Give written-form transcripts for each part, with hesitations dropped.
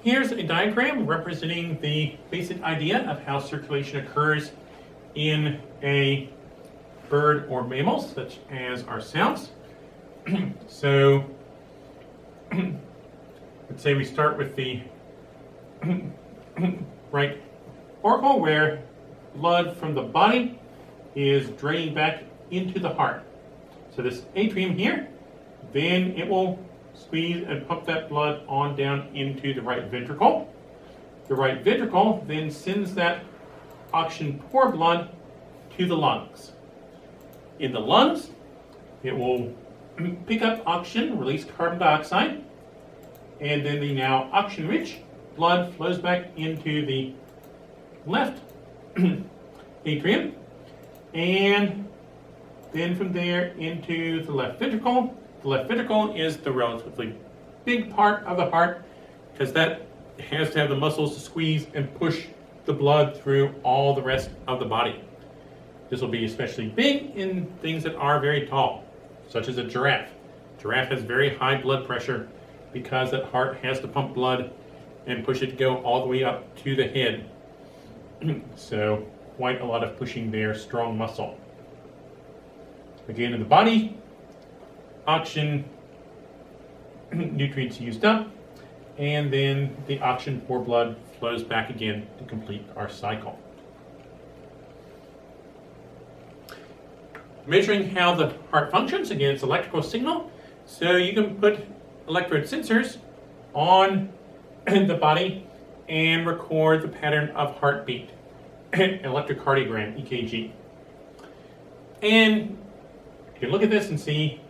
Here's a diagram representing the basic idea of how circulation occurs in a bird or mammal, such as ourselves. So, let's say we start with the right auricle, where blood from the body is draining back into the heart. So this atrium here, then it will squeeze and pump that blood on down into the right ventricle. The right ventricle then sends that oxygen-poor blood to the lungs. In the lungs, it will pick up oxygen, release carbon dioxide, and then the now oxygen-rich blood flows back into the left atrium, and then from there into the left ventricle. The left ventricle is the relatively big part of the heart, because that has to have the muscles to squeeze and push the blood through all the rest of the body. This will be especially big in things that are very tall, such as a giraffe. Giraffe has very high blood pressure because that heart has to pump blood and push it to go all the way up to the head. So quite a lot of pushing there, strong muscle. Again, in the body, oxygen, nutrients used up, and then the oxygen-poor blood flows back again to complete our cycle. Measuring how the heart functions, again, it's electrical signal. So you can put electrode sensors on the body and record the pattern of heartbeat, electrocardiogram, EKG. And you can look at this and see,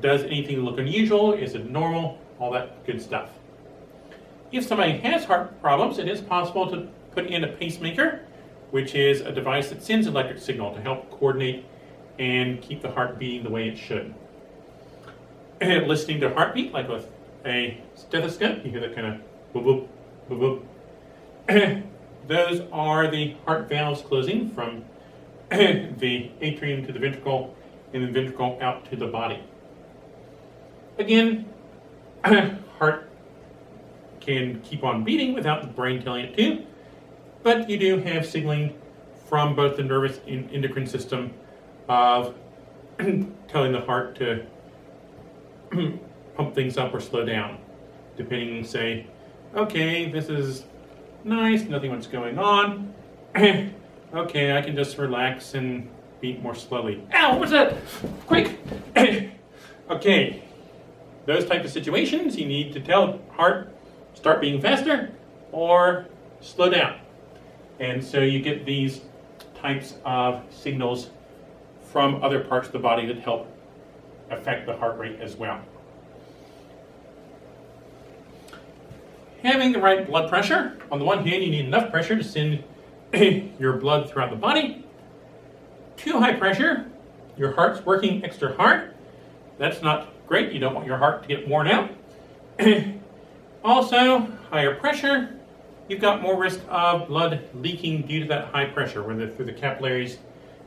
does anything look unusual? Is it normal? All that good stuff. If somebody has heart problems, it is possible to put in a pacemaker, which is a device that sends electric signal to help coordinate and keep the heart beating the way it should. And listening to heartbeat, like with a stethoscope, you hear that kind of boop, boop, boop. Those are the heart valves closing from the atrium to the ventricle, and the ventricle out to the body. Again, heart can keep on beating without the brain telling it to, but you do have signaling from both the nervous and endocrine system of telling the heart to pump things up or slow down, depending, say, okay, this is nice, nothing much going on. Okay, I can just relax and beat more slowly. Ow, what's that? Quick! Okay, those type of situations, you need to tell heart, start beating faster or slow down. And so you get these types of signals from other parts of the body that help affect the heart rate as well. Having the right blood pressure, on the one hand, you need enough pressure to send your blood throughout the body. Too high pressure, your heart's working extra hard. That's not great. You don't want your heart to get worn out. Also, higher pressure, you've got more risk of blood leaking due to that high pressure, whether through the capillaries,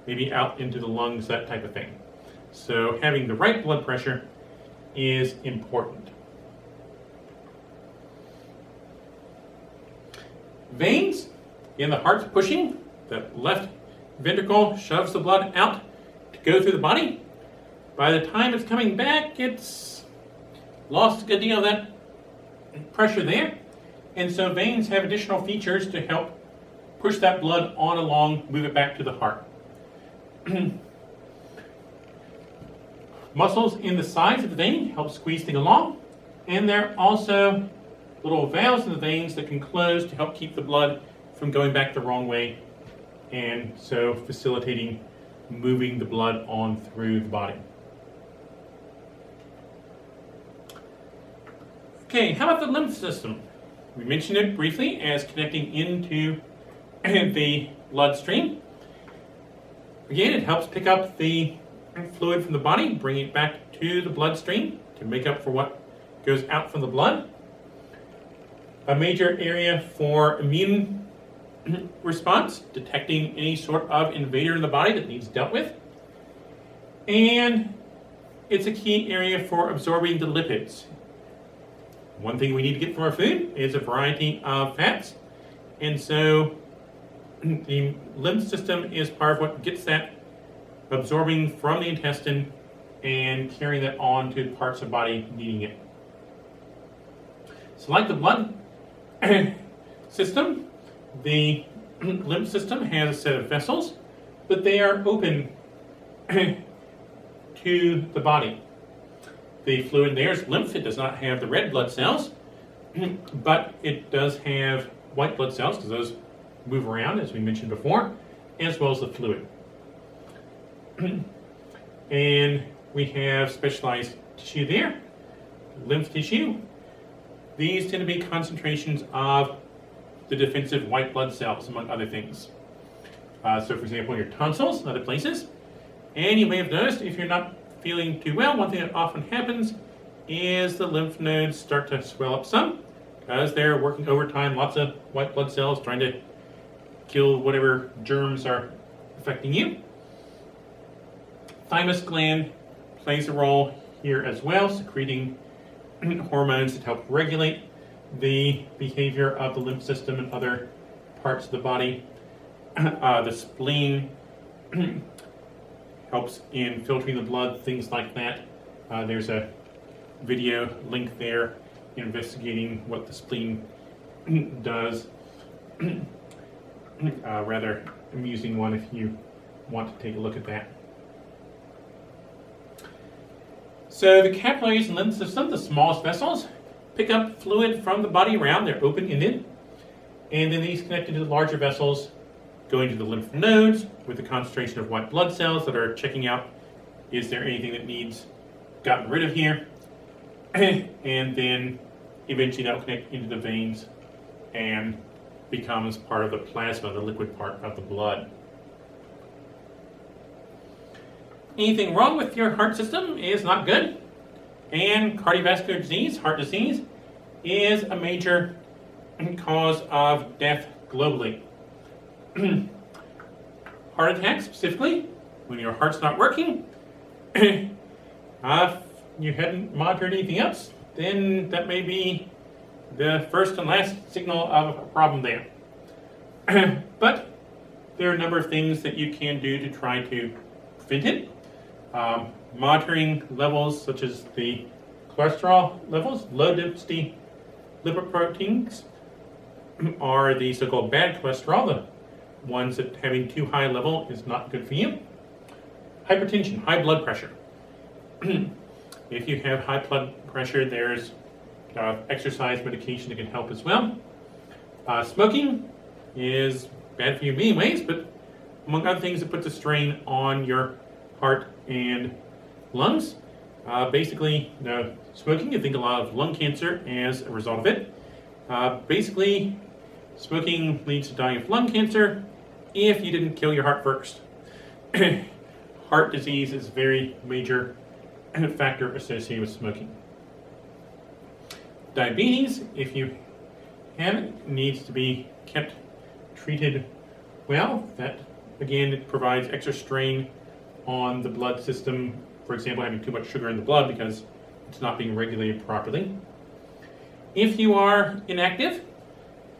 maybe out into the lungs, that type of thing. So having the right blood pressure is important. Veins, in the heart's pushing, the left ventricle shoves the blood out to go through the body. By the time it's coming back, it's lost a good deal of that pressure there. And so veins have additional features to help push that blood on along, move it back to the heart. Muscles in the sides of the vein help squeeze things along. And there are also little valves in the veins that can close to help keep the blood from going back the wrong way, and so facilitating moving the blood on through the body. Okay, how about the lymph system? We mentioned it briefly as connecting into the bloodstream. Again, it helps pick up the fluid from the body, bring it back to the bloodstream to make up for what goes out from the blood. A major area for immune response, detecting any sort of invader in the body that needs dealt with. And it's a key area for absorbing the lipids. One thing we need to get from our food is a variety of fats. And so the lymph system is part of what gets that absorbing from the intestine and carrying that on to parts of the body needing it. So like the blood system, the lymph system has a set of vessels, but they are open to the body. The fluid there is lymph. It does not have the red blood cells, but it does have white blood cells because those move around, as we mentioned before, as well as the fluid. And we have specialized tissue there, lymph tissue. These tend to be concentrations of the defensive white blood cells, among other things. So, for example, your tonsils and other places. And you may have noticed if you're not feeling too well, one thing that often happens is the lymph nodes start to swell up some because they're working overtime, lots of white blood cells trying to kill whatever germs are affecting you. Thymus gland plays a role here as well, secreting hormones that help regulate the behavior of the lymph system and other parts of the body. The spleen helps in filtering the blood, things like that. There's a video link there investigating what the spleen does. Rather amusing one if you want to take a look at that. So the capillaries and lymph system, the smallest vessels, pick up fluid from the body around. They're open-ended. And then these connected to the larger vessels going to the lymph nodes with the concentration of white blood cells that are checking out, is there anything that needs gotten rid of here? And then eventually that will connect into the veins and becomes part of the plasma, the liquid part of the blood. Anything wrong with your heart system is not good. And cardiovascular disease, heart disease, is a major cause of death globally. Heart attacks specifically, when your heart's not working, if you hadn't monitored anything else, then that may be the first and last signal of a problem there. But there are a number of things that you can do to try to prevent it. Monitoring levels such as the cholesterol levels, low density lipoproteins are the so-called bad cholesterol, the ones that having too high level is not good for you. Hypertension, high blood pressure. If you have high blood pressure, there's exercise medication that can help as well. Smoking is bad for you in many ways, but among other things, it puts a strain on your heart and lungs. Basically, smoking, you think a lot of lung cancer as a result of it. Basically, smoking leads to dying of lung cancer if you didn't kill your heart first. Heart disease is a very major factor associated with smoking. Diabetes, if you have it, needs to be kept treated well. That, again, it provides extra strain on the blood system. For example, having too much sugar in the blood because it's not being regulated properly. If you are inactive,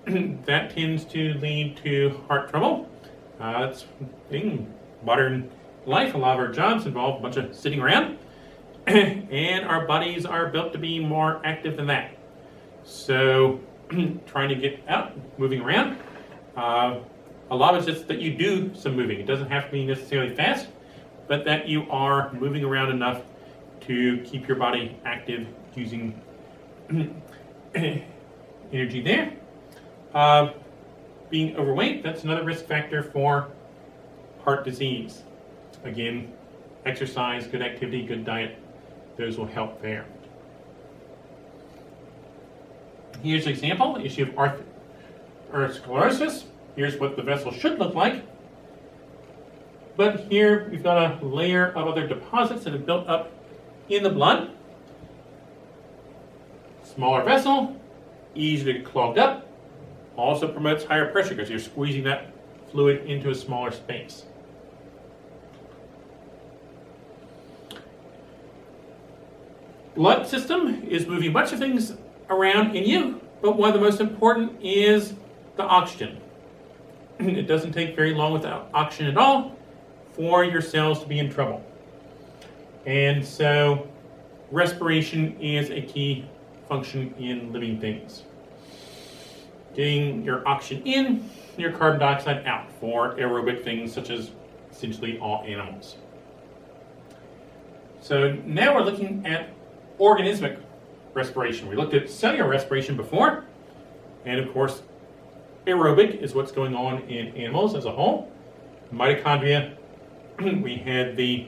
that tends to lead to heart trouble. That's in modern life. A lot of our jobs involve a bunch of sitting around, and our bodies are built to be more active than that. So, trying to get out, moving around. A lot of it's just that you do some moving. It doesn't have to be necessarily fast, but that you are moving around enough to keep your body active using energy there. Being overweight, that's another risk factor for heart disease. Again, exercise, good activity, good diet, those will help there. Here's an example, issue of atherosclerosis. Here's what the vessel should look like. But here we've got a layer of other deposits that have built up in the blood. Smaller vessel, easy to get clogged up. Also promotes higher pressure because you're squeezing that fluid into a smaller space. Blood system is moving much of things around in you, but one of the most important is the oxygen. It doesn't take very long without oxygen at all for your cells to be in trouble. And so respiration is a key function in living things. Getting your oxygen in, your carbon dioxide out for aerobic things such as essentially all animals. So now we're looking at organismic respiration. We looked at cellular respiration before, and of course aerobic is what's going on in animals as a whole. Mitochondria, we had the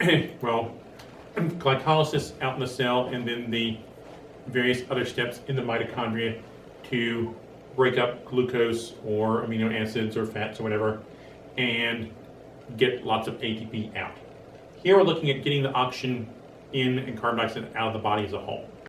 glycolysis out in the cell, and then the various other steps in the mitochondria to break up glucose or amino acids or fats or whatever and get lots of ATP out. Here we're looking at getting the oxygen in and carbon dioxide out of the body as a whole.